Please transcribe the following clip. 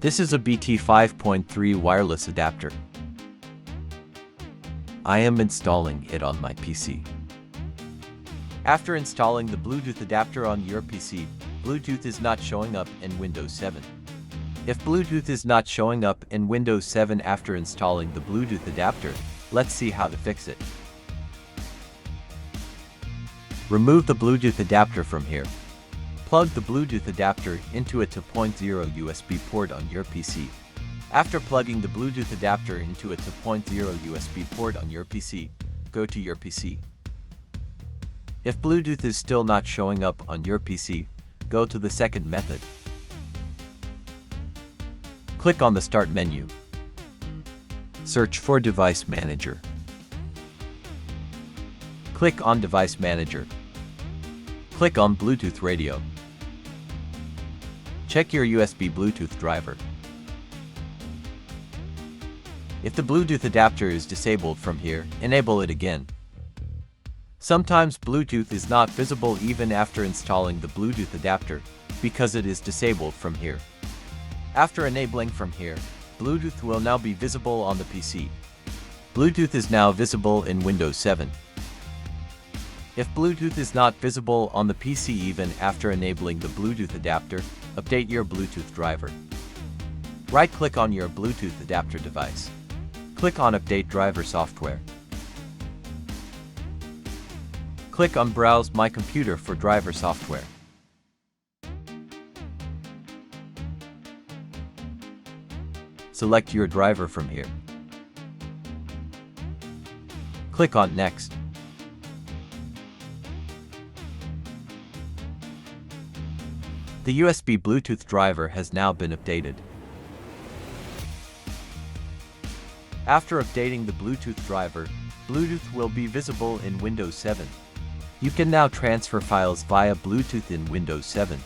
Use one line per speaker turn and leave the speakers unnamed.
This is a BT 5.3 wireless adapter. I am installing it on my PC. After installing the Bluetooth adapter on your PC, Bluetooth is not showing up in Windows 7. If Bluetooth is not showing up in Windows 7 after installing the Bluetooth adapter, let's see how to fix it. Remove the Bluetooth adapter from here. Plug the Bluetooth adapter into a 2.0 USB port on your PC. After plugging the Bluetooth adapter into a 2.0 USB port on your PC, go to your PC. If Bluetooth is still not showing up on your PC, go to the second method. Click on the Start menu. Search for Device Manager. Click on Device Manager. Click on Bluetooth Radio. Check your USB Bluetooth driver. If the Bluetooth adapter is disabled from here, enable it again. Sometimes Bluetooth is not visible even after installing the Bluetooth adapter, because it is disabled from here. After enabling from here, Bluetooth will now be visible on the PC. Bluetooth is now visible in Windows 7. If Bluetooth is not visible on the PC even after enabling the Bluetooth adapter, update your Bluetooth driver. Right-click on your Bluetooth adapter device. Click on Update Driver Software. Click on Browse My Computer for driver software. Select your driver from here. Click on Next. The USB Bluetooth driver has now been updated. After updating the Bluetooth driver, Bluetooth will be visible in Windows 7. You can now transfer files via Bluetooth in Windows 7.